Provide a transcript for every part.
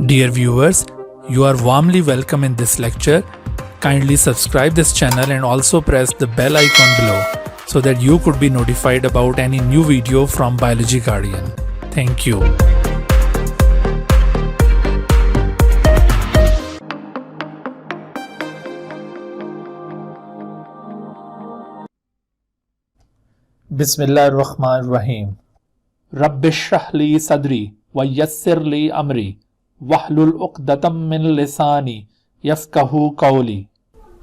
Dear viewers, you are warmly welcome in this lecture. Kindly subscribe this channel and also press the bell icon below so that you could be notified about any new video from Biology Guardian. Thank you. बिस्मिल्लाहिर्रहमानिर्रहीम। रब्बिश्रह ली सदरी व यस्सिर ली अमरी वहलुल उक़दतम मिन लिसानी यफ़क़हू क़ौली।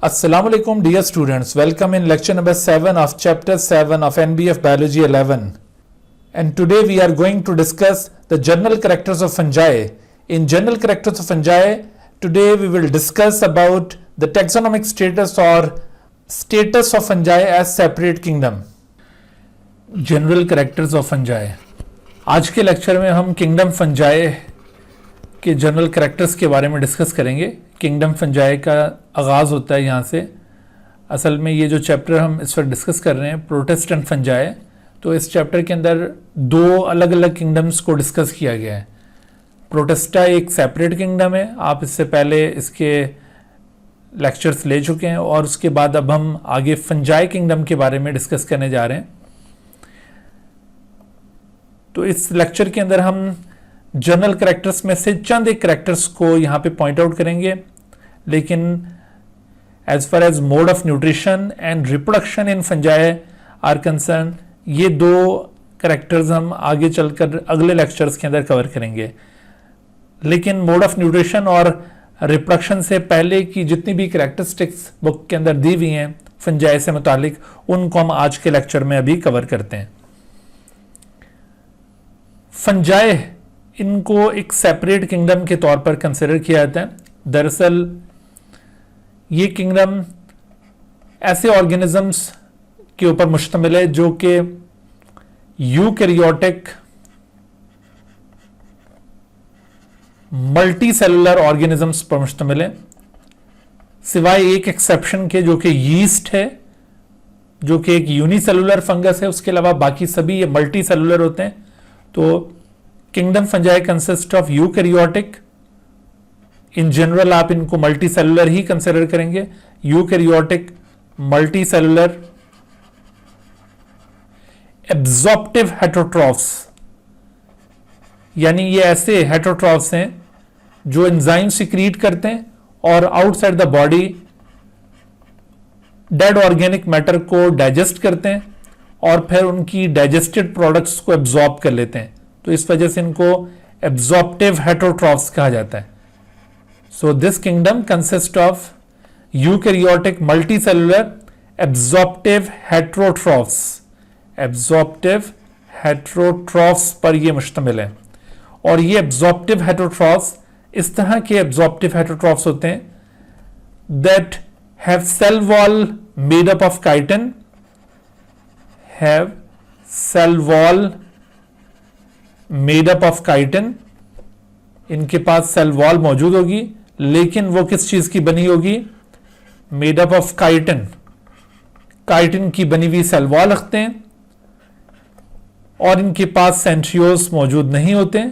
Assalamu alaikum dear students, welcome in lecture number 7 of chapter 7 of NBF Biology 11. And today we are going to discuss the general characters of fungi. In general characters of fungi, today we will discuss about the taxonomic status or status of fungi as separate kingdom. General characters of fungi. आज के lecture में हम kingdom fungi के general characters के बारे में discuss करेंगे। Kingdom fungi का आगाज़ होता है यहाँ से। असल में ये जो चैप्टर हम इस वक्त डिस्कस कर रहे हैं प्रोटिस्ट एंड फंजाई, तो इस चैप्टर के अंदर दो अलग अलग किंगडम्स को डिस्कस किया गया है। प्रोटिस्टा एक सेपरेट किंगडम है, आप इससे पहले इसके लेक्चर्स ले चुके हैं, और उसके बाद अब हम आगे फंजाई किंगडम के बारे में डिस्कस करने जा रहे हैं। तो इस लेक्चर के अंदर हम जनरल कैरेक्टर्स में से चंद एक कैरेक्टर्स को यहाँ पे पॉइंट आउट करेंगे, लेकिन as far as mode of nutrition and reproduction in fungi are concern, ये दो कैरेक्टर्स हम आगे चलकर अगले लेक्चर्स के अंदर कवर करेंगे। लेकिन मोड ऑफ न्यूट्रिशन और रिप्रोडक्शन से पहले की जितनी भी कैरेक्टरिस्टिक्स बुक के अंदर दी हुई हैं फंजाई से मुतालिक, उनको हम आज के लेक्चर में अभी कवर करते हैं। फंजाई, इनको एक सेपरेट किंगडम के तौर पर कंसिडर किया जाता है। दरअसल ये किंगडम ऐसे ऑर्गेनिजम्स के ऊपर मुश्तमिल है जो कि यूकैरियोटिक मल्टी सेलुलर ऑर्गेनिजम्स पर मुश्तमिल है, सिवाय एक एक्सेप्शन के जो कि यीस्ट है, जो कि एक यूनिसेलुलर फंगस है। उसके अलावा बाकी सभी ये मल्टी सेलुलर होते हैं। तो kingdom fungi consist of eukaryotic, in general आप इनको मल्टी सेलुलर ही कंसिडर करेंगे, eukaryotic multi cellular absorptive heterotrophs, यानी ये ऐसे हेटरोट्रॉफ्स हैं जो एंजाइम सिक्रीट करते हैं और outside the body dead organic matter को डाइजेस्ट करते हैं और फिर उनकी डाइजेस्टेड प्रोडक्ट्स को एब्जॉर्ब कर लेते हैं। तो इस वजह से इनको एब्जॉर्प्टिव हेटरोट्रॉफ्स कहा जाता है। So this kingdom consist of eukaryotic multicellular absorptive heterotrophs. Absorptive heterotrophs पर यह मुश्तमिल है। और ये एब्जॉर्प्टिव हेटरोट्रॉफ्स इस तरह के एब्जॉर्प्टिव हेटरोट्रॉफ्स होते हैं that have cell wall made up of chitin, have cell wall made up of chitin। इनके पास सेल वॉल मौजूद होगी, लेकिन वो किस चीज की बनी होगी? Made up of chitin. Chitin की बनी हुई सेल वॉल रखते हैं, और इनके पास सेंट्रियोल्स मौजूद नहीं होते।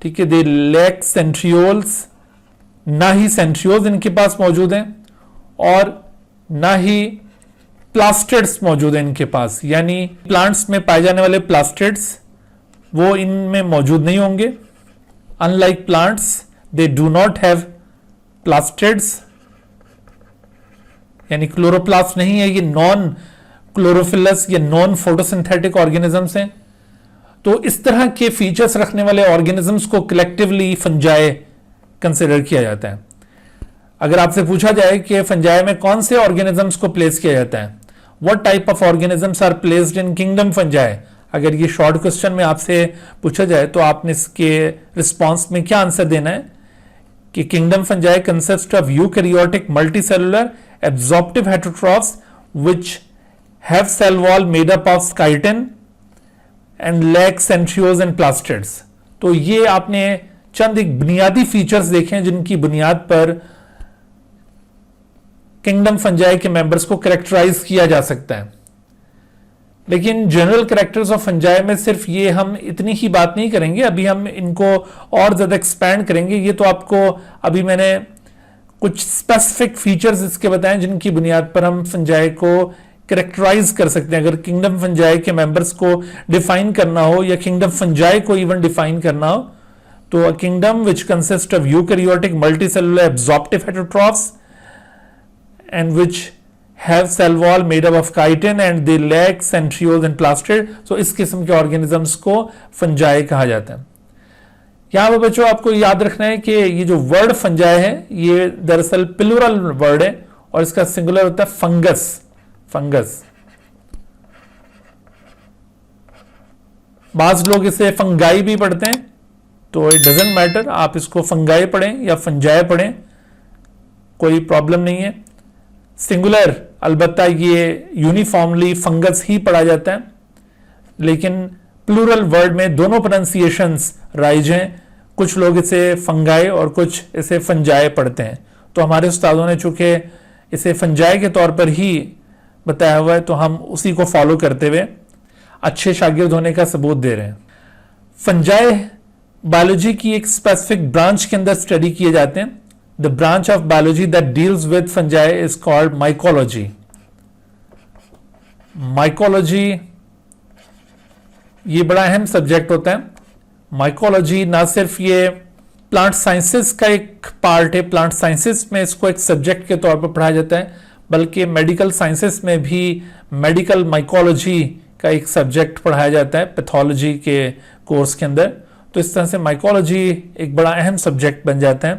ठीक है, दे लैक सेंट्रियोल्स, ना ही सेंट्रियोल्स इनके पास मौजूद हैं और ना ही प्लास्टिड्स मौजूद है इनके पास, यानी प्लांट्स में पाए जाने वाले प्लास्टिड्स वो इनमें मौजूद नहीं होंगे। Unlike plants, they do not have plastids, यानी क्लोरोप्लास्ट नहीं है, ये नॉन क्लोरोफिलस या नॉन फोटोसिंथेटिक ऑर्गेनिजम्स हैं। तो इस तरह के फीचर्स रखने वाले ऑर्गेनिजम्स को कलेक्टिवली फंजाई कंसिडर किया जाता है। अगर आपसे पूछा जाए कि फंजाई में कौन से ऑर्गेनिजम्स को प्लेस किया जाता है, what type of organisms are placed in kingdom fungi, अगर ये शॉर्ट क्वेश्चन में आपसे पूछा जाए तो आपने इसके रिस्पॉन्स में क्या आंसर देना है कि kingdom fungi consist of eukaryotic multicellular absorptive heterotrophs which have cell wall made up of chitin and lack centrioles and plastids. तो ये आपने चंद एक बुनियादी फीचर्स देखे हैं जिनकी बुनियाद पर किंगडम फंजाई के मेंबर्स को कैरेक्टराइज किया जा सकता है। लेकिन जनरल कैरेक्टर्स ऑफ फंजाई में सिर्फ ये हम इतनी ही बात नहीं करेंगे, अभी हम इनको और ज़्यादा एक्सपैंड करेंगे। ये तो आपको अभी मैंने कुछ स्पेसिफिक फीचर्स इसके बताएं जिनकी बुनियाद पर हम फंजाई को कैरेक्टराइज कर सकते हैं। अगर किंगडम फंजाई के मेंबर्स को डिफाइन करना हो या किंगडम फंजाई को इवन डिफाइन करना हो, तो a kingdom which consist of eukaryotic multicellular absorptive heterotrophs and which have cell wall made up of chitin and they lack centrioles and plastid. So इस किस्म के ऑर्गेनिजम्स को फंजाई कहा जाता है। यहाँ पर बच्चों आपको याद रखना है कि ये जो वर्ड फंजाई है ये दरअसल प्लूरल वर्ड है और इसका सिंगुलर होता है फंगस। फंगस, बाज लोग इसे फंगाई भी पढ़ते हैं, तो इट डजेंट मैटर, आप इसको फंगाई पढ़ें या फंजाई पढ़ें, कोई प्रॉब्लम नहीं है। सिंगुलर अलबत्ता ये यूनिफॉर्मली फंगस ही पढ़ा जाता है, लेकिन प्लूरल वर्ड में दोनों प्रोनाउंसिएशंस राइज हैं। कुछ लोग इसे फंगाई और कुछ इसे फंजाई पढ़ते हैं, तो हमारे उस्तादों ने चूंकि इसे फंजाई के तौर पर ही बताया हुआ है तो हम उसी को फॉलो करते हुए अच्छे शागिर्द होने का सबूत दे रहे हैं। फंजाई बायोलॉजी की एक स्पेसिफिक ब्रांच के अंदर स्टडी किए जाते हैं। The branch of biology that deals with fungi is called mycology. Mycology ये बड़ा अहम सब्जेक्ट होता है। माइकोलॉजी ना सिर्फ ये प्लांट साइंसेस का एक पार्ट है, प्लांट साइंसेस में इसको एक सब्जेक्ट के तौर पर पढ़ाया जाता है, बल्कि मेडिकल साइंसेस में भी मेडिकल माइकोलॉजी का एक सब्जेक्ट पढ़ाया जाता है पैथोलॉजी के कोर्स के अंदर। तो इस तरह से माइकोलॉजी एक बड़ा अहम सब्जेक्ट बन जाता है,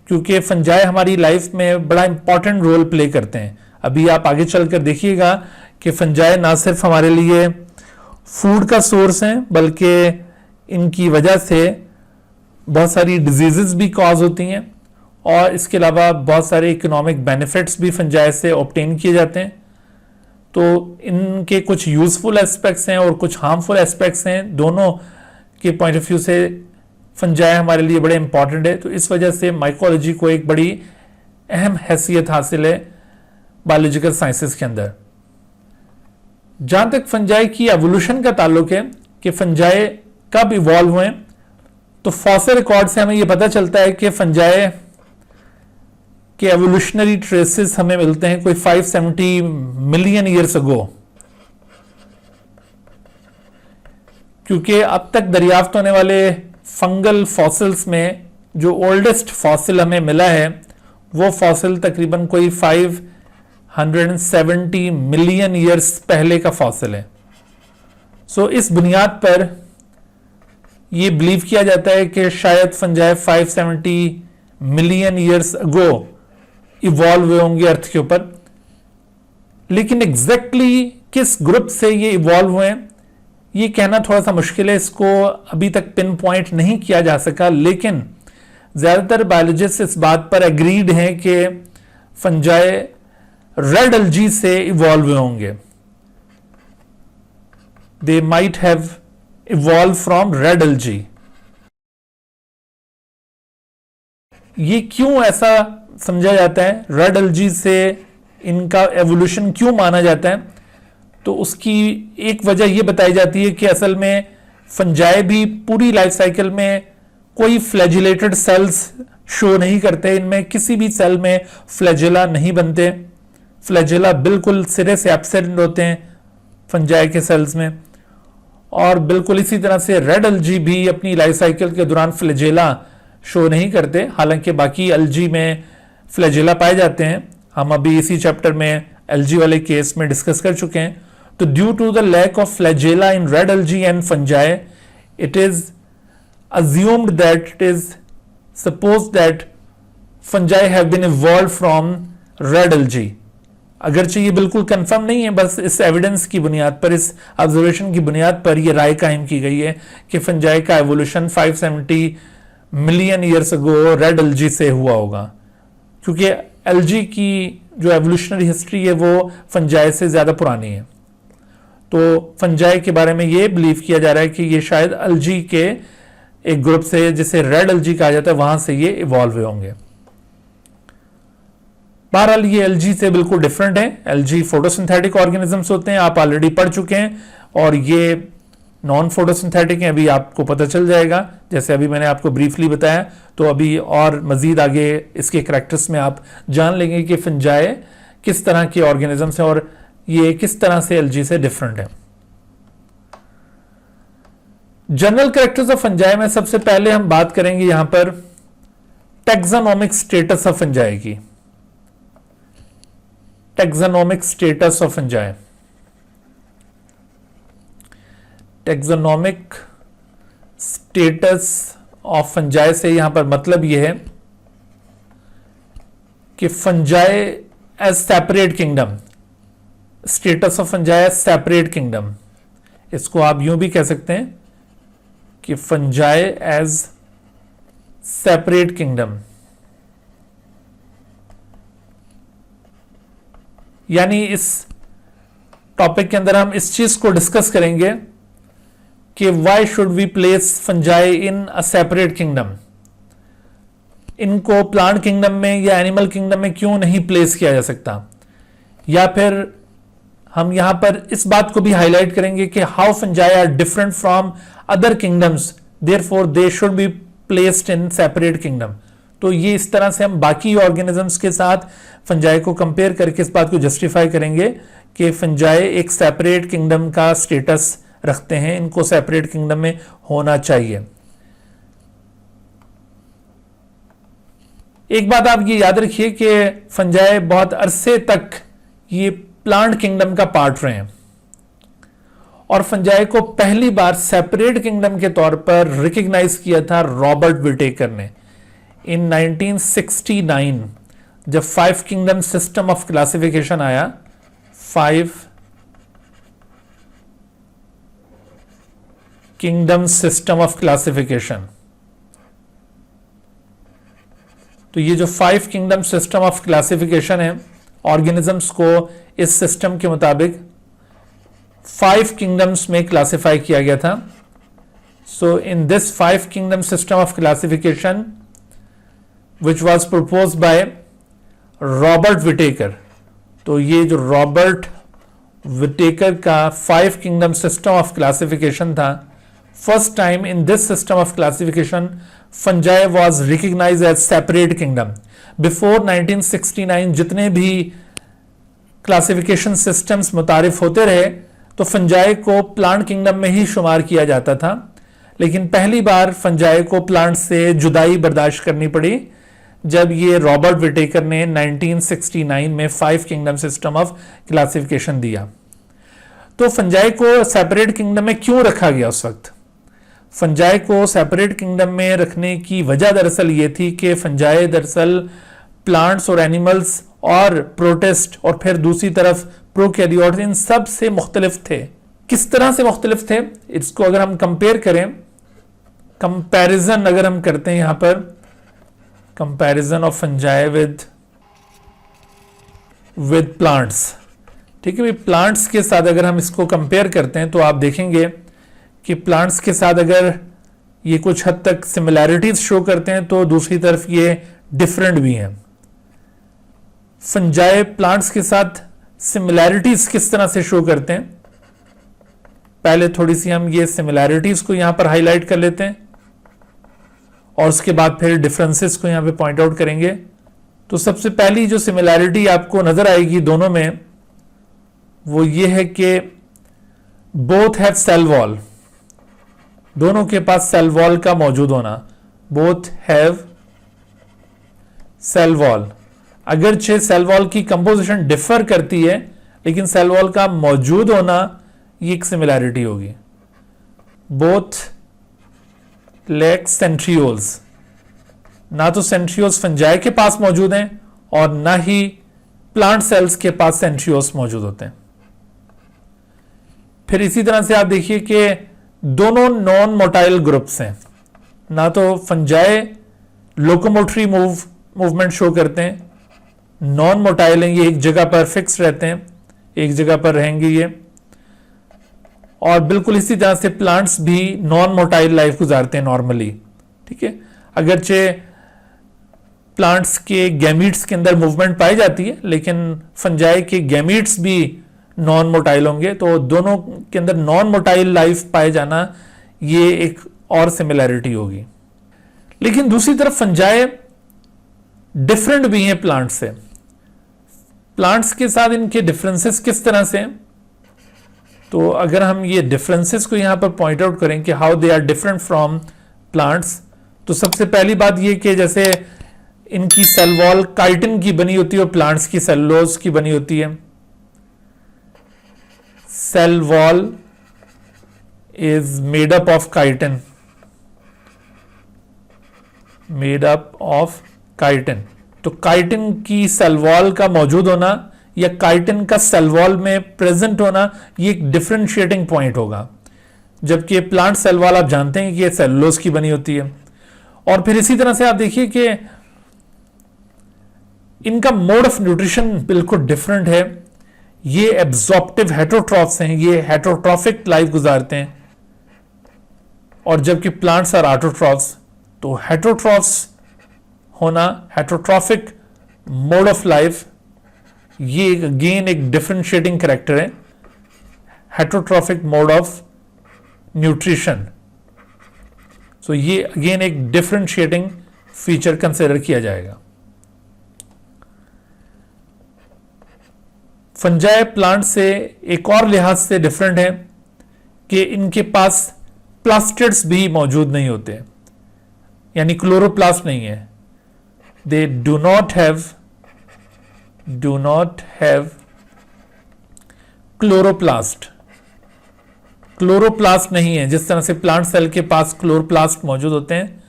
क्योंकि फंजाई हमारी लाइफ में बड़ा इंपॉर्टेंट रोल प्ले करते हैं। अभी आप आगे चलकर देखिएगा कि फंजाई ना सिर्फ हमारे लिए फूड का सोर्स हैं, बल्कि इनकी वजह से बहुत सारी डिजीजेस भी कॉज होती हैं और इसके अलावा बहुत सारे इकोनॉमिक बेनिफिट्स भी फंजाई से ऑब्टेन किए जाते हैं। तो इनके कुछ यूजफुल एस्पेक्ट्स हैं और कुछ हार्मफुल एस्पेक्ट्स हैं, दोनों के पॉइंट ऑफ व्यू से फंजाई हमारे लिए बड़े इंपॉर्टेंट है। तो इस वजह से माइकोलॉजी को एक बड़ी अहम हैसियत हासिल है बायोलॉजिकल साइंसेस के अंदर। जहां तक फंजाई की एवोल्यूशन का ताल्लुक है कि फंजाई कब इवॉल्व हुए, तो फॉसिल रिकॉर्ड से हमें यह पता चलता है कि फंजाई के एवोल्यूशनरी ट्रेसेस हमें मिलते हैं कोई 570 मिलियन ईयर्स अगो। क्योंकि अब तक दरियाफ्त होने वाले फंगल फॉसिल्स में जो ओल्डेस्ट फॉसिल हमें मिला है वो फॉसिल तकरीबन कोई 570 मिलियन ईयर्स पहले का फॉसिल है। सो इस बुनियाद पर यह बिलीव किया जाता है कि शायद fungi 570 million years ago evolve हुए होंगे अर्थ के ऊपर, लेकिन एग्जैक्टली किस ग्रुप से ये इवॉल्व हुए ये कहना थोड़ा सा मुश्किल है, इसको अभी तक पिन पॉइंट नहीं किया जा सका। लेकिन ज्यादातर बायोलॉजिस्ट इस बात पर एग्रीड हैं कि फंजाई रेड एल्जी से इवॉल्व हुए होंगे। They might have evolve from red algae. ये क्यों ऐसा समझा जाता है, रेड एल्जी से इनका एवोल्यूशन क्यों माना जाता है, तो उसकी एक वजह यह बताई जाती है कि असल में फंजाई भी पूरी लाइफ साइकिल में कोई फ्लैजिलेटेड सेल्स शो नहीं करते। इनमें किसी भी सेल में फ्लैजिला नहीं बनते, फ्लैजिला बिल्कुल सिरे से एब्सेंट होते हैं फंजाई के सेल्स में। और बिल्कुल इसी तरह से रेड एल्जी भी अपनी लाइफ साइकिल के दौरान फ्लैजिला शो नहीं करते, हालांकि बाकी एल्जी में फ्लैजिला पाए जाते हैं। हम अभी इसी चैप्टर में एल्जी वाले केस में डिस्कस कर चुके हैं। तो due to the lack of flagella in red algae and fungi, it is assumed that it is supposed that fungi have been evolved from red algae. अगरचे ये बिल्कुल कंफर्म नहीं है, बस इस एविडेंस की बुनियाद पर, इस ऑब्जर्वेशन की बुनियाद पर यह राय कायम की गई है कि फंजाई का evolution 570 million years ago red algae से हुआ होगा, क्योंकि एल्जी की जो एवोल्यूशनरी हिस्ट्री है वो फंजाई से ज्यादा पुरानी है। तो फंजाई के बारे में ये बिलीव किया जा रहा है कि ये शायद एल्जी के एक ग्रुप से, जिसे रेड एल्जी कहा जाता है, वहां से ये इवॉल्व हुए होंगे। बहरहाल ये एल्गी से बिल्कुल डिफरेंट है। एल्गी फोटोसिंथेटिक ऑर्गेनिजम्स होते हैं, आप ऑलरेडी पढ़ चुके हैं, और ये नॉन फोटोसिंथेटिक हैं, अभी आपको पता चल जाएगा। जैसे अभी मैंने आपको ब्रीफली बताया, तो अभी और मजीद आगे इसके करैक्टर्स में आप जान लेंगे कि फंजाई किस तरह के ऑर्गेनिजम्स हैं और ये किस तरह से एल्गी से डिफरेंट है। जनरल कैरेक्टर्स ऑफ फंजाई में सबसे पहले हम बात करेंगे यहां पर टैक्सोनॉमिक स्टेटस ऑफ फंजाई की। Taxonomic status of fungi, taxonomic status of fungi से यहां पर मतलब यह है कि fungi as separate kingdom, status of fungi as separate kingdom, इसको आप यूं भी कह सकते हैं कि फंजाई एज सेपरेट किंगडम, यानी इस टॉपिक के अंदर हम इस चीज को डिस्कस करेंगे कि why should we place fungi in a separate kingdom, इनको प्लांट किंगडम में या एनिमल किंगडम में क्यों नहीं प्लेस किया जा सकता, या फिर हम यहां पर इस बात को भी हाईलाइट करेंगे कि how fungi are different from other kingdoms, therefore they should be placed in separate kingdom. तो ये इस तरह से हम बाकी ऑर्गेनिजम्स के साथ फंजाई को कंपेयर करके इस बात को जस्टिफाई करेंगे कि फंजाई एक सेपरेट किंगडम का स्टेटस रखते हैं, इनको सेपरेट किंगडम में होना चाहिए। एक बात आप ये याद रखिए कि फंजाई बहुत अरसे तक ये प्लांट किंगडम का पार्ट रहे हैं, और फंजाई को पहली बार सेपरेट किंगडम के तौर पर रिकग्नाइज किया था रॉबर्ट विटेकर ने इन 1969, जब 5 किंगडम सिस्टम ऑफ क्लासिफिकेशन आया। 5 किंगडम सिस्टम ऑफ क्लासिफिकेशन, तो ये जो 5 किंगडम सिस्टम ऑफ क्लासिफिकेशन है, ऑर्गेनिजम्स को इस सिस्टम के मुताबिक 5 किंगडम्स में क्लासिफाई किया गया था। So in this 5 kingdom system of classification which was proposed by Robert Whittaker, तो ये जो रॉबर्ट विटेकर का 5 किंगडम सिस्टम ऑफ क्लासिफिकेशन था, first time in this system of classification fungi was recognise as separate kingdom. Before 1969 जितने भी classification systems मुतारिफ होते रहे, तो फंजाई को प्लांट किंगडम में ही शुमार किया जाता था, लेकिन पहली बार फंजाई को प्लांट से जुदाई बर्दाश्त करनी पड़ी जब ये रॉबर्ट विटेकर ने 1969 में 5 किंगडम सिस्टम ऑफ क्लासिफिकेशन दिया। तो फंजाई को सेपरेट किंगडम में क्यों रखा गया उस वक्त? फंजाई को सेपरेट किंगडम में रखने की वजह दरअसल ये थी कि फंजाई दरअसल प्लांट्स और एनिमल्स और प्रोटिस्ट और फिर दूसरी तरफ प्रोकैरियोट्स, इन सब से मुख्तलिफ थे। किस तरह से मुख्तलिफ थे? इसको अगर हम कंपेयर करें, कंपैरिजन अगर हम करते हैं यहां पर, comparison of fungi with plants, ठीक है भाई, प्लांट्स के साथ अगर हम इसको कंपेयर करते हैं तो आप देखेंगे कि प्लांट्स के साथ अगर ये कुछ हद तक सिमिलैरिटीज शो करते हैं तो दूसरी तरफ ये डिफरेंट भी हैं। फंजाई प्लांट्स के साथ सिमिलैरिटीज किस तरह से शो करते हैं, पहले थोड़ी सी हम ये सिमिलैरिटीज को यहां पर हाईलाइट कर लेते हैं और उसके बाद फिर डिफरेंसेस को यहां पे पॉइंट आउट करेंगे। तो सबसे पहली जो सिमिलैरिटी आपको नजर आएगी दोनों में, वो ये है कि बोथ हैव सेल वॉल, दोनों के पास सेल वॉल का मौजूद होना, बोथ हैव सेल वॉल। अगरचे सेल वॉल की कंपोजिशन डिफर करती है, लेकिन सेल वॉल का मौजूद होना ये एक सिमिलैरिटी होगी। बोथ लैक सेंट्रियोल्स, ना तो सेंट्रियोल्स फंजाई के पास मौजूद हैं और ना ही प्लांट सेल्स के पास सेंट्रियोल्स मौजूद होते हैं। फिर इसी तरह से आप देखिए कि दोनों नॉन मोटाइल ग्रुप्स हैं, ना तो फंजाई लोकोमोटरी मूवमेंट शो करते हैं, नॉन मोटाइल हैं, ये एक जगह पर फिक्स रहते हैं, एक जगह पर रहेंगे ये, और बिल्कुल इसी तरह से प्लांट्स भी नॉन मोटाइल लाइफ गुजारते हैं नॉर्मली, ठीक है। अगरचे प्लांट्स के गैमीट्स के अंदर मूवमेंट पाई जाती है, लेकिन फंजाई के गैमीट्स भी नॉन मोटाइल होंगे, तो दोनों के अंदर नॉन मोटाइल लाइफ पाए जाना ये एक और सिमिलैरिटी होगी। लेकिन दूसरी तरफ फंजाई डिफरेंट भी हैं प्लांट से। प्लांट्स के साथ इनके डिफरेंसेस किस तरह से हैं, तो अगर हम ये डिफरेंसेस को यहां पर पॉइंट आउट करें कि how they are different from plants, तो सबसे पहली बात ये कि जैसे इनकी सेल वॉल काइटिन की बनी होती है और प्लांट्स की सेलुलोज की बनी होती है। Cell wall is made up of chitin, made up of chitin. तो काइटिन की सेल वॉल का मौजूद होना या काइटिन का सेल वॉल में प्रेजेंट होना ये एक डिफरेंशिएटिंग पॉइंट होगा, जबकि प्लांट सेल वॉल आप जानते हैं कि ये सेलुलोज की बनी होती है। और फिर इसी तरह से आप देखिए कि इनका मोड ऑफ न्यूट्रिशन बिल्कुल डिफरेंट है। ये एब्जॉर्प्टिव हेटरोट्रॉफ्स हैं, ये हेटरोट्रॉफिक लाइफ गुजारते हैं, और जबकि प्लांट्स आर ऑटोट्रॉफ्स। तो हेटरोट्रॉफ्स होना, हेटरोट्रॉफिक मोड ऑफ लाइफ, ये अगेन एक डिफरेंशिएटिंग कैरेक्टर है, हेटरोट्रॉफिक मोड ऑफ न्यूट्रिशन। सो ये अगेन एक डिफरेंशिएटिंग फीचर कंसिडर किया जाएगा। फंजाई प्लांट से एक और लिहाज से डिफरेंट है कि इनके पास प्लास्टिड्स भी मौजूद नहीं होते, यानी क्लोरोप्लास्ट नहीं है। They do not have chloroplast. Chloroplast नहीं है, जिस तरह से प्लांट सेल के पास क्लोरोप्लास्ट मौजूद होते हैं,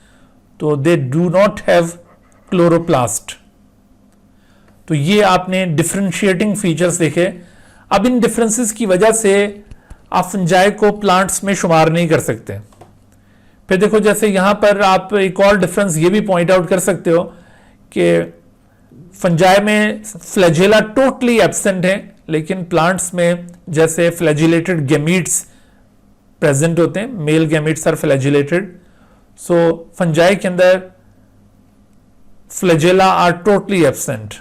तो they do not have chloroplast. तो ये आपने डिफरेंशिएटिंग फीचर्स देखे। अब इन डिफरेंसेस की वजह से आप फंजाई को प्लांट्स में शुमार नहीं कर सकते। फिर देखो, जैसे यहां पर आप एक और डिफरेंस ये भी पॉइंट आउट कर सकते हो कि फंजाई में फ्लैजेला टोटली एब्सेंट है, लेकिन प्लांट्स में जैसे फ्लैजिलेटेड गैमीट्स प्रेजेंट होते हैं, male gametes are flagellated. So fungi के अंदर flagella are totally absent,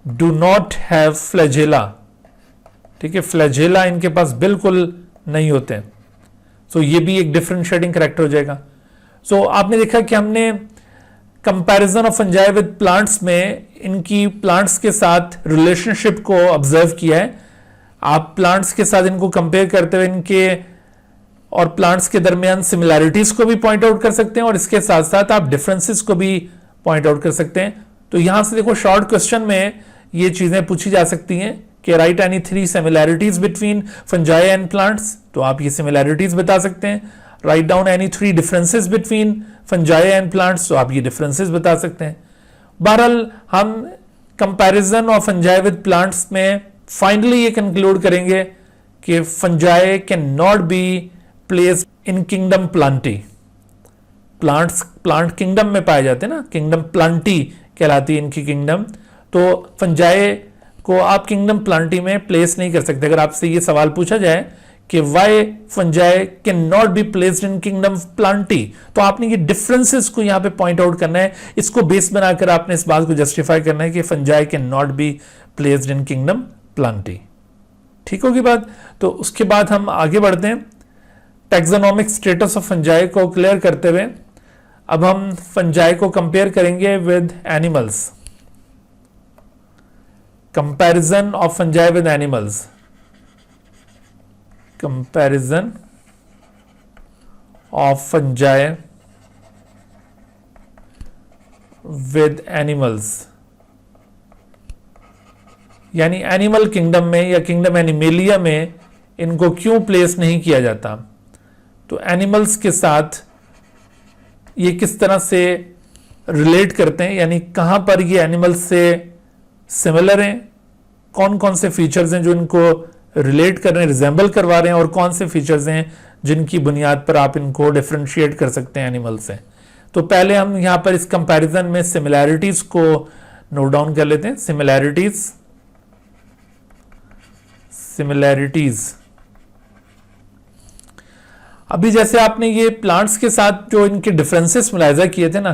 do not have flagella. ठीक है, फ्लैजेला इनके पास बिल्कुल नहीं होते। सो ये भी एक डिफरेंशिएटिंग कैरेक्टर हो जाएगा। सो आपने देखा कि हमने comparison of fungi with plants में इनकी प्लांट्स के साथ रिलेशनशिप को ऑब्जर्व किया है। आप प्लांट्स के साथ इनको कंपेयर करते हुए इनके और प्लांट्स के दरमियान सिमिलैरिटीज को भी पॉइंट आउट कर सकते हैं, और इसके साथ साथ आप डिफरेंसेस को भी पॉइंट आउट कर सकते हैं। तो यहां से देखो, शॉर्ट क्वेश्चन में ये चीजें पूछी जा सकती हैं कि right any 3 similarities between fungi and plants, तो आप ये सिमिलैरिटीज बता सकते हैं। Write down any 3 differences between fungi and plants, तो आप ये डिफरेंसेस बता सकते हैं। बहरहाल हम comparison of fungi with plants में फाइनली ये कंक्लूड करेंगे कि fungi can not be placed in kingdom Plantae. Plants plant kingdom में पाए जाते हैं ना, किंगडम प्लांटी कहलाती है इनकी किंगडम। तो फंजाई को आप किंगडम प्लांटी में प्लेस नहीं कर सकते। अगर आपसे ये सवाल पूछा जाए कि why fungi can not be placed in kingdom Plantae, तो आपने ये डिफरेंसेस को यहां पे पॉइंट आउट करना है। इसको बेस बनाकर आपने इस बात को जस्टिफाई करना है कि fungi can not be placed in kingdom Plantae. ठीक होगी बात। तो उसके बाद हम आगे बढ़ते हैं। टैक्सोनॉमिक स्टेटस ऑफ फंजाई को क्लियर करते हुए अब हम फंजाई को कंपेयर करेंगे with animals. Comparison of fungi with animals, comparison of fungi with animals, यानी एनिमल किंगडम में या किंगडम एनिमेलिया में इनको क्यों प्लेस नहीं किया जाता। तो एनिमल्स के साथ ये किस तरह से रिलेट करते हैं, यानी कहां पर ये एनिमल्स से सिमिलर हैं, कौन कौन से फीचर्स हैं जो इनको रिलेट कर रहे हैं, रिजेंबल करवा रहे हैं, और कौन से फीचर्स हैं जिनकी बुनियाद पर आप इनको डिफरेंशिएट कर सकते हैं एनिमल से। तो पहले हम यहां पर इस कंपैरिजन में सिमिलैरिटीज को नोट डाउन कर लेते हैं। सिमिलैरिटीज अभी जैसे आपने ये प्लांट्स के साथ जो इनके डिफरेंसेस मुलाहिजा किए थे ना,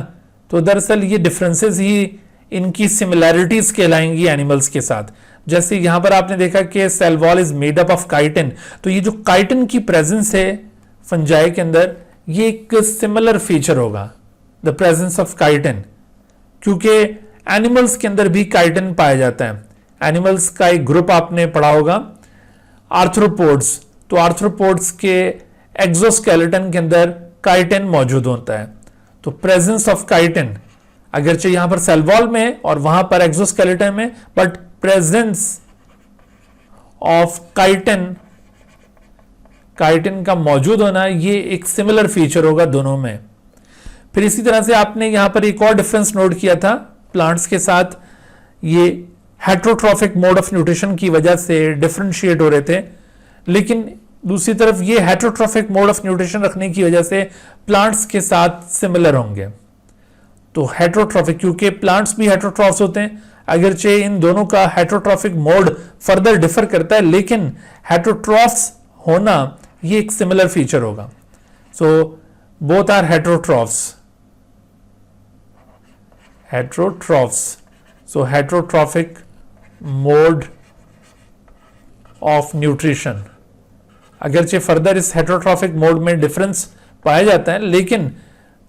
तो दरअसल ये डिफरेंसेस ही इनकी सिमिलैरिटीज कहलाएंगी एनिमल्स के साथ। जैसे यहां पर आपने देखा कि cell wall is made up of chitin, तो ये जो काइटिन की प्रेजेंस है फंजाई के अंदर, ये एक सिमिलर फीचर होगा, द प्रेजेंस ऑफ काइटिन, क्योंकि एनिमल्स के अंदर भी काइटिन पाया जाता है। एनिमल्स का एक ग्रुप आपने पढ़ा होगा आर्थ्रोपोड्स, तो आर्थ्रोपोड्स के एक्सोस्केलेटन के अंदर काइटिन मौजूद होता है। तो प्रेजेंस ऑफ काइटिन, अगरचे यहां पर सेल वॉल में और वहां पर एक्सोस्केलेटन में, but presence of chitin, chitin का मौजूद होना, ये एक सिमिलर फीचर होगा दोनों में। फिर इसी तरह से आपने यहां पर एक और डिफरेंस नोट किया था प्लांट्स के साथ, ये हेट्रोट्रॉफिक मोड ऑफ न्यूट्रिशन की वजह से डिफरेंशिएट हो रहे थे, लेकिन दूसरी तरफ ये हेट्रोट्रॉफिक मोड ऑफ न्यूट्रिशन रखने की वजह से प्लांट्स के साथ सिमिलर होंगे। तो हेट्रोट्रॉफिक, क्योंकि प्लांट्स भी हेट्रोट्रॉफ्स होते हैं, अगरचे इन दोनों का हेट्रोट्रॉफिक मोड फर्दर डिफर करता है, लेकिन हेट्रोट्रॉफ्स होना ये एक सिमिलर फीचर होगा। So both are heterotrophs, so heterotrophic mode of nutrition, अगरचे फर्दर इस हेट्रोट्रॉफिक मोड में डिफरेंस पाया जाता है, लेकिन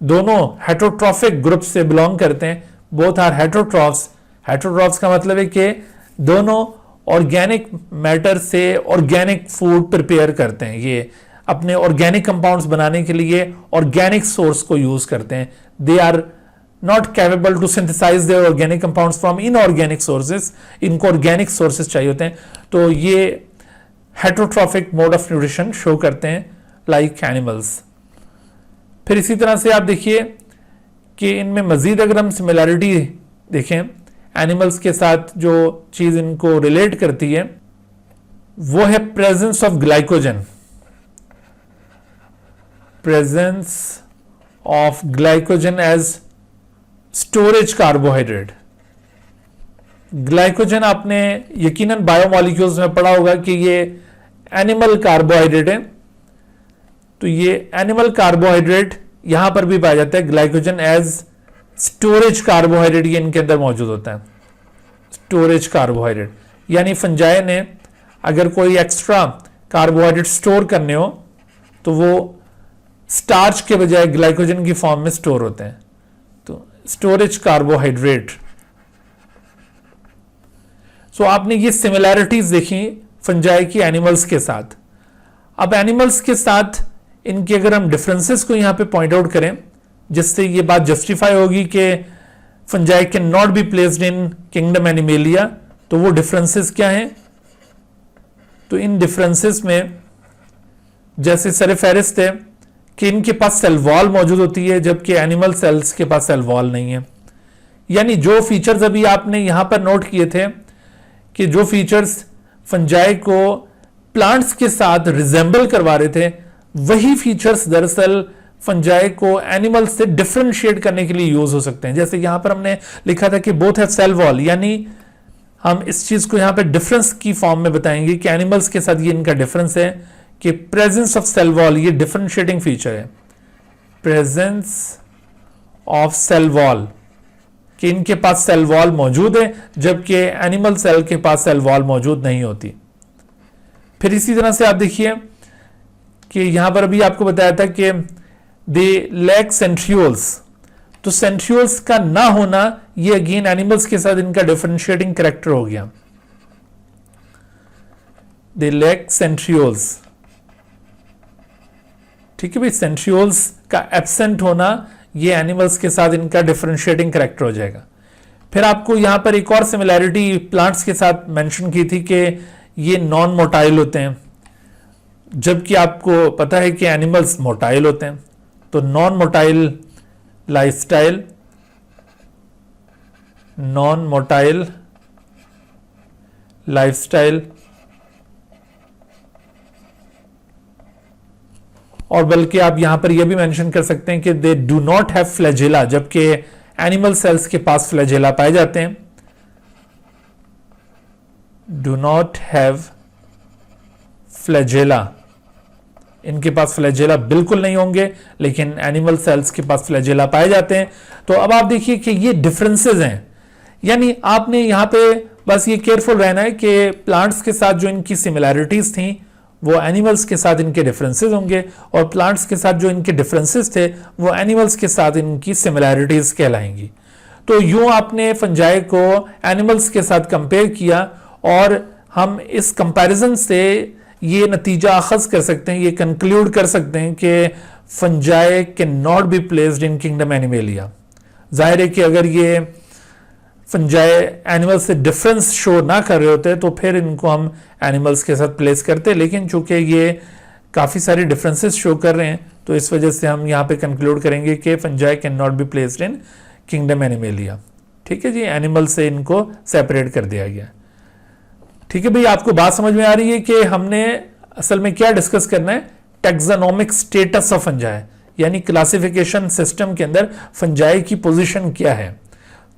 दोनों हेट्रोट्रॉफिक ग्रुप से बिलोंग करते हैं। बोथ आर हेट्रोट्रॉफ्स, हेट्रोट्रॉफ्स का मतलब है कि दोनों ऑर्गेनिक मैटर से ऑर्गेनिक फूड प्रिपेयर करते हैं, ये अपने ऑर्गेनिक कंपाउंड्स बनाने के लिए ऑर्गेनिक सोर्स को यूज करते हैं। They are not capable to synthesize their organic compounds from inorganic sources, इनको organic sources चाहिए होते हैं, तो ये heterotrophic mode of nutrition show करते हैं like animals। फिर इसी तरह से आप देखिए कि इनमें मजीद अगर हम सिमिलैरिटी देखें एनिमल्स के साथ, जो चीज इनको रिलेट करती है वो है presence of glycogen, presence of glycogen as storage carbohydrate. Glycogen आपने यकीनन बायोमॉलिक्यूल्स में पढ़ा होगा कि ये एनिमल कार्बोहाइड्रेट है, तो ये एनिमल कार्बोहाइड्रेट यहां पर भी पाया जाता है। ग्लाइकोजन एज स्टोरेज कार्बोहाइड्रेट ये इनके अंदर मौजूद होता है, स्टोरेज कार्बोहाइड्रेट, यानी फंजाई ने अगर कोई एक्स्ट्रा कार्बोहाइड्रेट स्टोर करने हो तो वो स्टार्च के बजाय ग्लाइकोजन की फॉर्म में स्टोर होते हैं, तो स्टोरेज कार्बोहाइड्रेट। सो आपने ये सिमिलैरिटीज देखी फंजाई की एनिमल्स के साथ। अब एनिमल्स के साथ इनके अगर हम डिफरेंसेस को यहां पे पॉइंट आउट करें, जिससे ये बात जस्टिफाई होगी कि fungi can not be placed in kingdom animalia, तो वो डिफरेंसेस क्या हैं? तो इन डिफरेंसेस में जैसे सरेफेरिस्ट है कि इनके पास सेल वॉल मौजूद होती है, जबकि एनिमल सेल्स के पास सेल वॉल नहीं है। यानी जो फीचर्स अभी आपने यहां पर नोट किए थे कि जो फीचर्स फंजाई को प्लांट्स के साथ रिजेंबल करवा रहे थे, वही फीचर्स दरअसल फंजाई को एनिमल से डिफरेंशिएट करने के लिए यूज हो सकते हैं। जैसे यहां पर हमने लिखा था कि बोथ हैव सेल वॉल, यानी हम इस चीज को यहां पर डिफरेंस की फॉर्म में बताएंगे कि एनिमल्स के साथ ये इनका डिफरेंस है कि प्रेजेंस ऑफ सेल वॉल ये डिफरेंशिएटिंग फीचर है, प्रेजेंस ऑफ सेल वॉल, कि इनके पास सेल वॉल मौजूद है जबकि एनिमल सेल के पास सेल वॉल मौजूद नहीं होती। फिर इसी तरह से आप देखिए कि यहां पर अभी आपको बताया था कि दे लैक सेंट्रियोल्स, तो सेंट्रियोल्स का ना होना ये अगेन एनिमल्स के साथ इनका डिफरेंशिएटिंग कैरेक्टर हो गया। दे लैक सेंट्रियोल्स, ठीक है भाई, सेंट्रियोल्स का एब्सेंट होना ये एनिमल्स के साथ इनका डिफरेंशिएटिंग कैरेक्टर हो जाएगा। फिर आपको यहां पर एक और सिमिलैरिटी प्लांट्स के साथ मेंशन की थी कि ये नॉन मोटाइल होते हैं, जबकि आपको पता है कि एनिमल्स मोटाइल होते हैं। तो non motile lifestyle, non motile lifestyle, और बल्कि आप यहां पर यह भी मेंशन कर सकते हैं कि they do not have flagella, जबकि एनिमल सेल्स के पास फ्लैजेला पाए जाते हैं। डू नॉट हैव फ्लैजेला, इनके पास फ्लैजेला बिल्कुल नहीं होंगे, लेकिन एनिमल सेल्स के पास फ्लैजेला पाए जाते हैं। तो अब आप देखिए कि ये डिफरेंसेस हैं, यानी आपने यहाँ पे बस ये केयरफुल रहना है कि प्लांट्स के साथ जो इनकी सिमिलैरिटीज थी वो एनिमल्स के साथ इनके डिफरेंसेस होंगे, और प्लांट्स के साथ जो इनके डिफरेंसेस थे वो एनिमल्स के साथ इनकी सिमिलैरिटीज कहलाएंगी। तो यूं आपने फंजाई को एनिमल्स के साथ कंपेयर किया, और हम इस कंपैरिजन से ये नतीजा अखज कर सकते हैं, ये कंक्लूड कर सकते हैं कि fungi can not be placed in kingdom animalia. जाहिर है कि अगर ये फंजाई एनिमल से डिफरेंस शो ना कर रहे होते तो फिर इनको हम एनिमल्स के साथ प्लेस करते, लेकिन चूंकि ये काफ़ी सारे डिफरेंसेस शो कर रहे हैं तो इस वजह से हम यहाँ पे कंक्लूड करेंगे कि fungi can not be placed in kingdom animalia. ठीक है जी, एनिमल से इनको सेपरेट कर दिया गया। ठीक है भाई, आपको बात समझ में आ रही है कि हमने असल में क्या डिस्कस करना है? टैक्सोनॉमिक स्टेटस ऑफ फंजाई, यानी क्लासिफिकेशन सिस्टम के अंदर फंजाई की पोजीशन क्या है।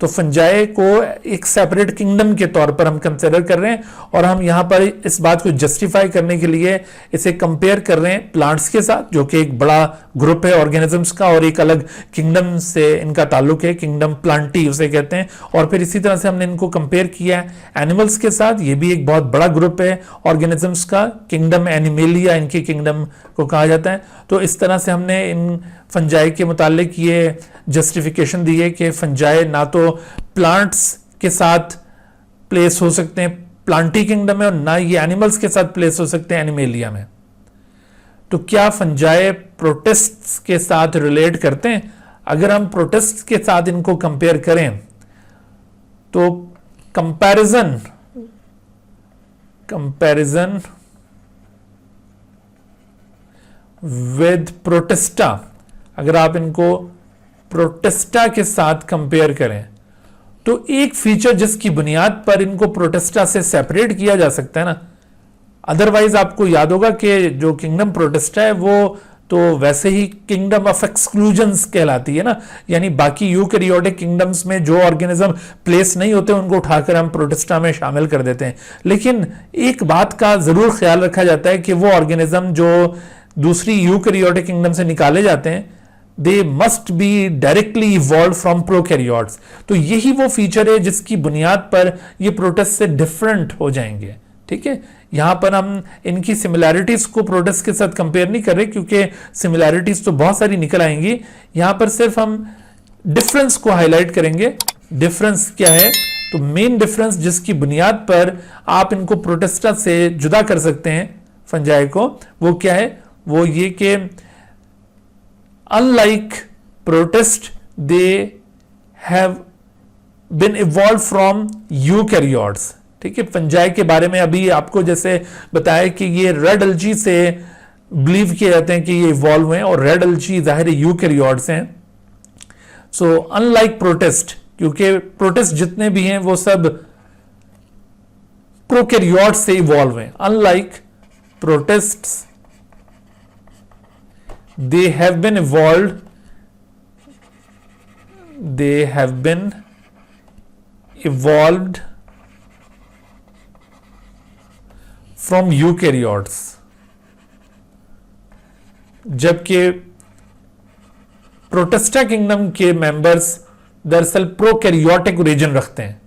तो फंजाई को एक सेपरेट किंगडम के तौर पर हम कंसिडर कर रहे हैं, और हम यहां पर इस बात को जस्टिफाई करने के लिए इसे कंपेयर कर रहे हैं प्लांट्स के साथ, जो कि एक बड़ा ग्रुप है ऑर्गेनिजम्स का, और एक अलग किंगडम से इनका ताल्लुक है, किंगडम प्लांटी उसे कहते हैं। और फिर इसी तरह से हमने इनको कंपेयर किया है एनिमल्स के साथ, ये भी एक बहुत बड़ा ग्रुप है ऑर्गेनिजम्स का, किंगडम एनिमेलिया इनके किंगडम को कहा जाता है। तो इस तरह से हमने इन फंजाई के मुतालिक ये जस्टिफिकेशन दी है कि फंजाई ना तो प्लांट्स के साथ प्लेस हो सकते हैं प्लांटी किंगडम में, और ना ये एनिमल्स के साथ प्लेस हो सकते हैं एनिमेलिया में। तो क्या फंजाई प्रोटिस्ट्स के साथ रिलेट करते हैं? अगर हम प्रोटिस्ट्स के साथ इनको कंपेयर करें तो कंपैरिजन विद प्रोटिस्टा, अगर आप इनको प्रोटिस्टा के साथ कंपेयर करें तो एक फीचर जिसकी बुनियाद पर इनको प्रोटिस्टा से सेपरेट किया जा सकता है ना, अदरवाइज आपको याद होगा कि जो किंगडम प्रोटिस्टा है वो तो वैसे ही किंगडम ऑफ एक्सक्लूजन्स कहलाती है ना, यानी बाकी यूकैरियोटिक किंगडम्स में जो ऑर्गेनिज्म प्लेस नहीं होते उनको उठाकर हम प्रोटिस्टा में शामिल कर देते हैं। लेकिन एक बात का जरूर ख्याल रखा जाता है कि वो ऑर्गेनिज्म जो दूसरी यूकैरियोटिक किंगडम से निकाले जाते हैं they must be directly evolve from prokaryotes. तो यही वो फीचर है जिसकी बुनियाद पर ये प्रोटिस्ट से डिफरेंट हो जाएंगे। ठीक है, यहां पर हम इनकी सिमिलैरिटीज को प्रोटिस्ट के साथ कंपेयर नहीं कर रहे, क्योंकि सिमिलैरिटीज तो बहुत सारी निकल आएंगी। यहां पर सिर्फ हम डिफरेंस को हाईलाइट करेंगे। डिफरेंस क्या है? तो मेन डिफरेंस जिसकी बुनियाद पर आप इनको प्रोटिस्टा से जुदा कर सकते हैं फंजाई को, वो क्या है? वो ये कि unlike protist they have been evolve from eukaryotes. ठीक है, फंजाई के बारे में अभी आपको जैसे बताया कि ये रेड एल्गी से बिलीव किए जाते हैं कि ये इवॉल्व हैं, और रेड एल्गी जाहिर यूकैरियोट्स हैं। सो अनलाइक प्रोटिस्ट, क्योंकि प्रोटिस्ट जितने भी हैं वो सब प्रोकैरियोट्स से इवॉल्व हैं। Unlike प्रोटिस्ट्स they have been evolved from eukaryotes, जबकि प्रोटिस्टा किंगडम के मेंबर्स दरअसल प्रोकैरियोटिक ओरिजिन रखते हैं।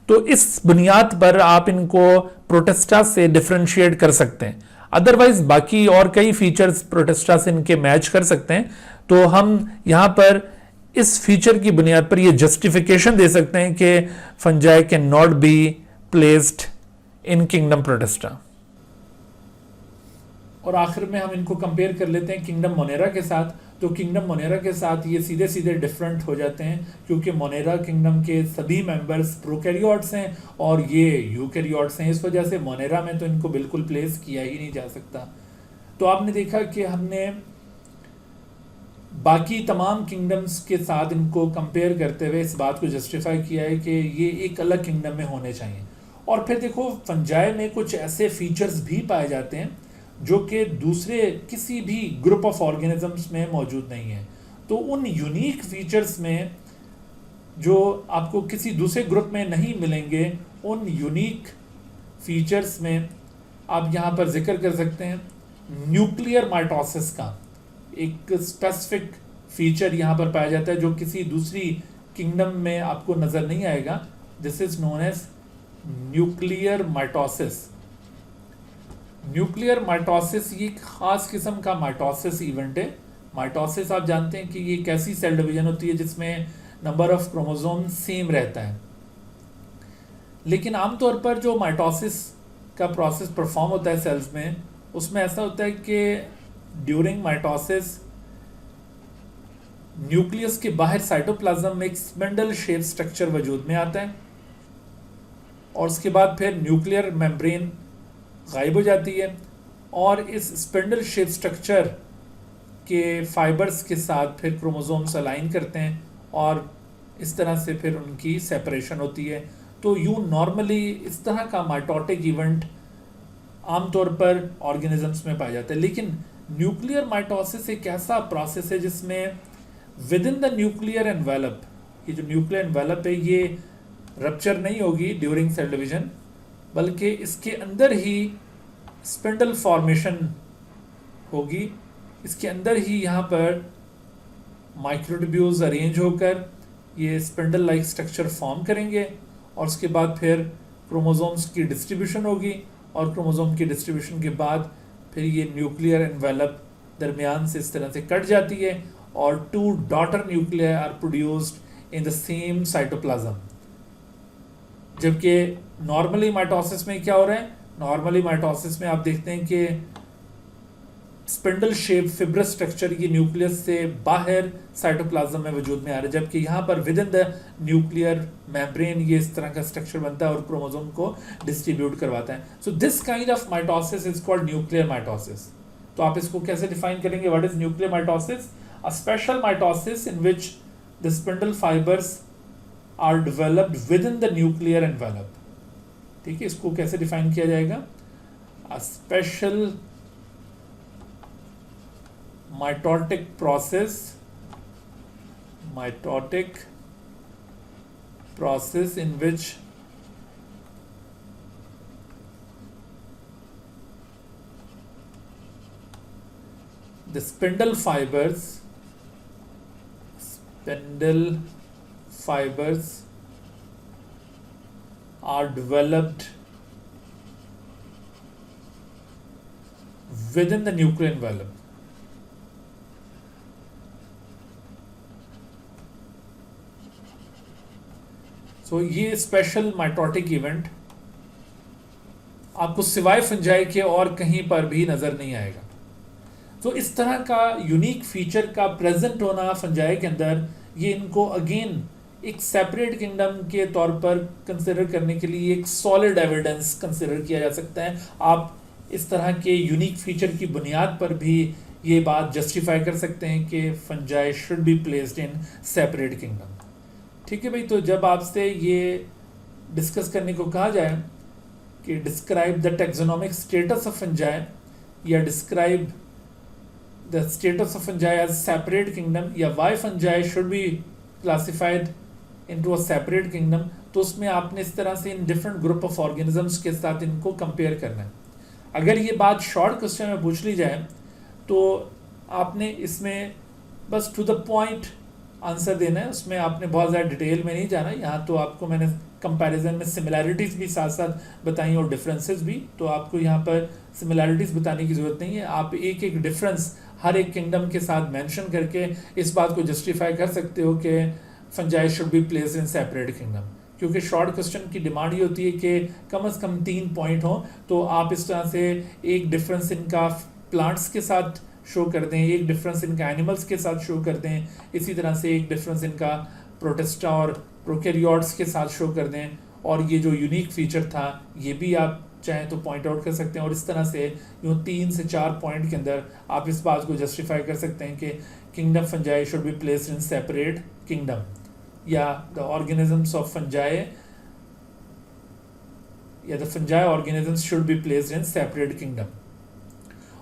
तो इस बुनियाद पर आप इनको प्रोटिस्टा से डिफरेंशिएट कर सकते हैं। अदरवाइज बाकी और कई फीचर्स प्रोटिस्टा से इनके मैच कर सकते हैं। तो हम यहां पर इस फीचर की बुनियाद पर यह जस्टिफिकेशन दे सकते हैं कि fungi can not be placed in kingdom protista. और आखिर में हम इनको कंपेयर कर लेते हैं किंगडम मोनेरा के साथ। तो किंगडम मोनेरा के साथ ये सीधे सीधे डिफरेंट हो जाते हैं, क्योंकि मोनेरा किंगडम के सभी मेंबर्स प्रोकैरियोट्स हैं और ये यूकैरियोट्स हैं। इस वजह से मोनेरा में तो इनको बिल्कुल प्लेस किया ही नहीं जा सकता। तो आपने देखा कि हमने बाकी तमाम किंगडम्स के साथ इनको कंपेयर करते हुए इस बात को जस्टिफाई किया है कि ये एक अलग किंगडम में होने चाहिए। और फिर देखो फंजाई में कुछ ऐसे फीचर्स भी पाए जाते हैं जो कि दूसरे किसी भी ग्रुप ऑफ ऑर्गेनिजम्स में मौजूद नहीं है। तो उन यूनिक फीचर्स में जो आपको किसी दूसरे ग्रुप में नहीं मिलेंगे, उन यूनिक फीचर्स में आप यहाँ पर जिक्र कर सकते हैं न्यूक्लियर माइटोसिस का एक स्पेसिफिक फीचर यहाँ पर पाया जाता है जो किसी दूसरी किंगडम में आपको नज़र नहीं आएगा. This is known as nuclear mitosis. Nuclear mitosis ये एक खास किस्म का माइटोसिस इवेंट है. माइटोसिस आप जानते हैं कि ये एक ऐसी सेल डिवीजन होती है जिसमें नंबर ऑफ क्रोमोसोम सेम रहता है. लेकिन आमतौर पर जो माइटोसिस का प्रोसेस परफॉर्म होता है सेल्स में, उसमें ऐसा होता है कि ड्यूरिंग माइटोसिस न्यूक्लियस के बाहर साइटोप्लाज्म में एक स्पिंडल शेप स्ट्रक्चर वजूद में आता है और उसके बाद फिर न्यूक्लियर मेम्ब्रेन गायब हो जाती है और इस स्पिंडल शेप स्ट्रक्चर के फाइबर्स के साथ फिर क्रोमोसोम्स अलाइन करते हैं और इस तरह से फिर उनकी सेपरेशन होती है. तो यूँ नॉर्मली इस तरह का माइटोटिक इवेंट आमतौर पर ऑर्गेनिजम्स में पाया जाता है. लेकिन न्यूक्लियर माइटोसिस एक ऐसा प्रोसेस है जिसमें with in the nuclear envelope, ये जो न्यूक्लियर एनवेलप है ये रप्चर नहीं होगी ड्यूरिंग सेल डिवीजन, बल्कि इसके अंदर ही स्पिंडल फॉर्मेशन होगी. इसके अंदर ही यहाँ पर माइक्रोट्यूब्यूल्स अरेंज होकर ये स्पिंडल लाइक स्ट्रक्चर फॉर्म करेंगे और उसके बाद फिर क्रोमोसोम्स की डिस्ट्रीब्यूशन होगी और क्रोमोसोम की डिस्ट्रीब्यूशन के बाद फिर ये न्यूक्लियर एनवेलप दरमियान से इस तरह से कट जाती है और 2 daughter nuclei are produced in the same cytoplasm. जबकि नॉर्मली माइटोसिस में क्या हो रहा है, नॉर्मली माइटोसिस में आप देखते हैं कि स्पिंडल शेप फिब्रस स्ट्रक्चर ये न्यूक्लियस से बाहर साइटोप्लाज्म में वजूद में आ रहा है, जबकि यहाँ पर with in the nuclear membrane ये इस तरह का स्ट्रक्चर बनता है और क्रोमोसोम को डिस्ट्रीब्यूट करवाता है. So this kind of mitosis is called nuclear mitosis. तो आप इसको कैसे डिफाइन करेंगे, what is nuclear mitosis? A special mitosis in which the spindle fibres are developed within the nuclear envelope. ठीक है, इसको कैसे डिफाइन किया जाएगा? A special mitotic process in which the spindle fibers are developed within the nuclear envelope. तो ये special mitotic event आपको सिवाय फंजाई के और कहीं पर भी नज़र नहीं आएगा. तो इस तरह का यूनिक फीचर का प्रेजेंट होना फंजाई के अंदर, ये इनको अगेन एक सेपरेट किंगडम के तौर पर कंसिडर करने के लिए एक सॉलिड एविडेंस कंसिडर किया जा सकता है. आप इस तरह के यूनिक फीचर की बुनियाद पर भी ये बात जस्टिफाई कर सकते हैं कि fungi should be placed in separate kingdom. ठीक है भाई, तो जब आपसे ये डिस्कस करने को कहा जाए कि describe the taxonomic status of fungi या describe the status of fungi as separate kingdom या why fungi should be classified into a separate kingdom, तो उसमें आपने इस तरह से in different group of organisms के साथ इनको कंपेयर करना है. अगर ये बात शॉर्ट क्वेश्चन में पूछ ली जाए तो आपने इसमें बस टू द पॉइंट आंसर देना है, उसमें आपने बहुत ज़्यादा डिटेल में नहीं जाना. यहाँ तो आपको मैंने कंपैरिजन में सिमिलैरिटीज़ भी साथ साथ बताई और डिफरेंसेस भी, तो आपको यहाँ पर सिमिलैरिटीज़ बताने की ज़रूरत नहीं है. आप एक एक डिफरेंस हर एक किंगडम के साथ मेंशन करके इस बात को जस्टिफाई कर सकते हो कि fungi should be placed in separate kingdom. क्योंकि शॉर्ट क्वेश्चन की डिमांड ये होती है कि कम से कम 3 पॉइंट हो, तो आप इस तरह से एक डिफरेंस इनका प्लांट्स के साथ शो कर दें, एक डिफरेंस इनका एनिमल्स के साथ शो कर दें, इसी तरह से एक डिफरेंस इनका प्रोटिस्टा और प्रोकैरियोट्स के साथ शो कर दें, और ये जो यूनिक फीचर था ये भी आप चाहें तो पॉइंट आउट कर सकते हैं. और इस तरह से यूँ 3 से 4 पॉइंट के अंदर आप इस बात को जस्टिफाई कर सकते हैं कि kingdom fungi should be placed in separate kingdom, या द ऑर्गेनिजम्स ऑफ फंजाई या the fungi organisms should be placed in separate kingdom.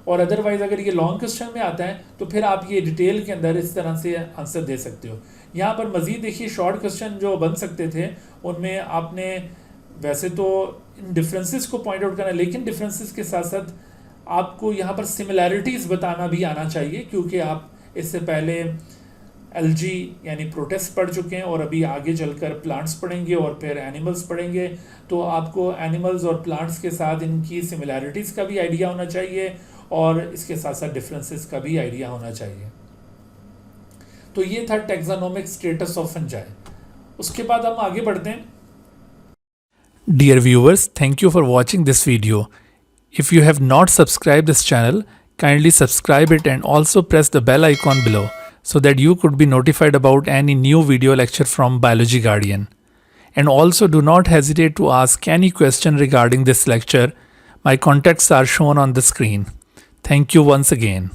और अदरवाइज अगर ये लॉन्ग क्वेश्चन में आता है तो फिर आप ये डिटेल के अंदर इस तरह से आंसर दे सकते हो. यहाँ पर मज़ीद देखिए शॉर्ट क्वेश्चन जो बन सकते थे उनमें आपने वैसे तो इन डिफरेंसेस को पॉइंट आउट करना है, लेकिन डिफरेंसेस के साथ साथ आपको यहाँ पर सिमिलैरिटीज़ बताना भी आना चाहिए, क्योंकि आप इससे पहले एल्जी यानी प्रोटिस्ट पढ़ चुके हैं और अभी आगे चलकर प्लांट्स पढ़ेंगे और फिर एनिमल्स पढ़ेंगे। तो आपको एनिमल्स और प्लांट्स के साथ इनकी सिमिलैरिटीज़ का भी आइडिया होना चाहिए और इसके साथ साथ डिफरेंसेस का भी आइडिया होना चाहिए। तो ये था टैक्सोनोमिक स्टेटस ऑफ फंजाई। उसके बाद हम आगे बढ़ते हैं। Dear viewers, thank you for watching this video. If you have not subscribed this channel, kindly subscribe it and also press the bell icon below so that you could be notified about any new video lecture from Biology Guardian. And also do not hesitate to ask any question regarding this lecture. My contacts are shown on the screen. Thank you once again.